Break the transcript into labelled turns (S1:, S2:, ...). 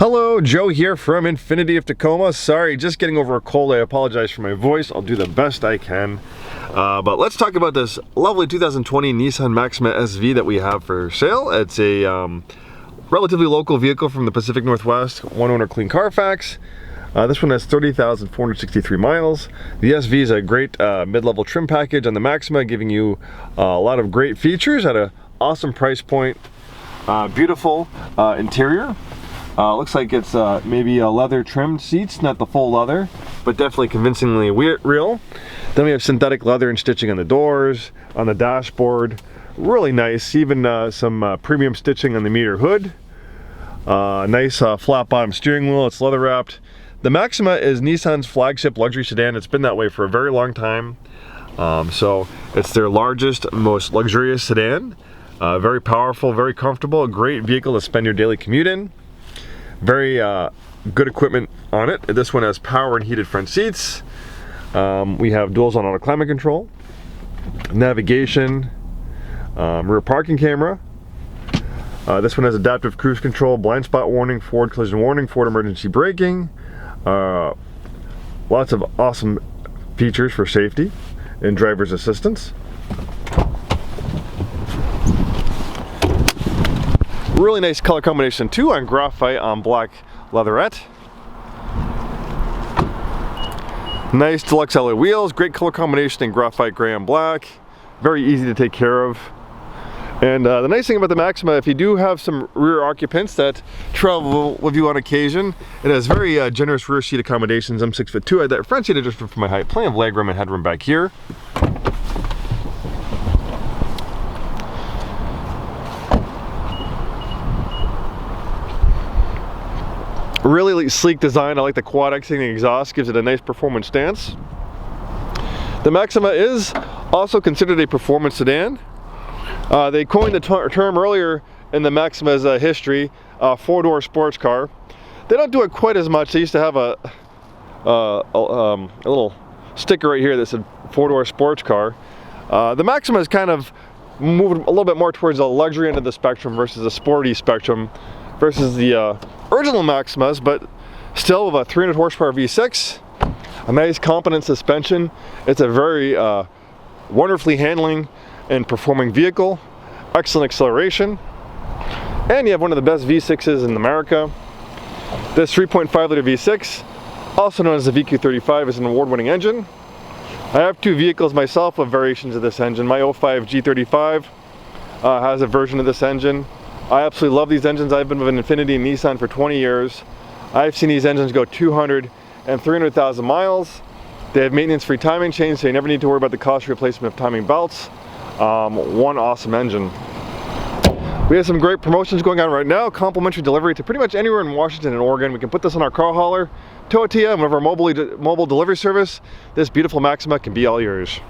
S1: Hello, Joe here from Infiniti of Tacoma. Sorry, just getting over a cold. I apologize for my voice. I'll do the best I can. But let's talk about this lovely 2020 Nissan Maxima SV that we have for sale. It's a relatively local vehicle from the Pacific Northwest, one owner clean Carfax. This one has 30,463 miles. The SV is a great mid-level trim package on the Maxima, giving you a lot of great features at an awesome price point. Beautiful interior. Looks like it's maybe a leather trimmed seats, not the full leather, but definitely convincingly real. Then we have synthetic leather and stitching on the doors, on the dashboard. Really nice, even some premium stitching on the meter hood. Nice flat bottom steering wheel, it's leather wrapped. The Maxima is Nissan's flagship luxury sedan. It's been that way for a very long time. So it's their largest, most luxurious sedan. Very powerful, very comfortable, a great vehicle to spend your daily commute in. Very good equipment on it. This one has power and heated front seats. We have dual zone auto climate control, navigation, rear parking camera. This one has adaptive cruise control, blind spot warning, forward collision warning, forward emergency braking. Lots of awesome features for safety and driver's assistance. Really nice color combination too, on graphite on black leatherette. Nice deluxe alloy wheels, great color combination in graphite gray and black. Very easy to take care of. And the nice thing about the Maxima, if you do have some rear occupants that travel with you on occasion, it has very generous rear seat accommodations. I'm 6'2". I had that front seat adjustment for my height, plenty of legroom and headroom back here. Really sleek design. I like the quad X-ing exhaust, gives it a nice performance stance. The Maxima is also considered a performance sedan. They coined the term earlier in the Maxima's history, four-door sports car. They don't do it quite as much. They used to have a little sticker right here that said four-door sports car. The Maxima has kind of moved a little bit more towards the luxury end of the spectrum versus the sporty spectrum versus the original Maximas, but still with a 300 horsepower V6, a nice competent suspension. It's a very wonderfully handling and performing vehicle, excellent acceleration, and you have one of the best V6s in America. This 3.5 liter V6, also known as the VQ35, is an award-winning engine. I have two vehicles myself with variations of this engine. My 05 G35 has a version of this engine. I absolutely love these engines. I've been with an Infiniti and Nissan for 20 years. I've seen these engines go 200 and 300,000 miles. They have maintenance-free timing chains, so you never need to worry about the cost replacement of timing belts. One awesome engine. We have some great promotions going on right now. Complimentary delivery to pretty much anywhere in Washington and Oregon. We can put this on our car hauler, tow it to you, and with our mobile delivery service, this beautiful Maxima can be all yours.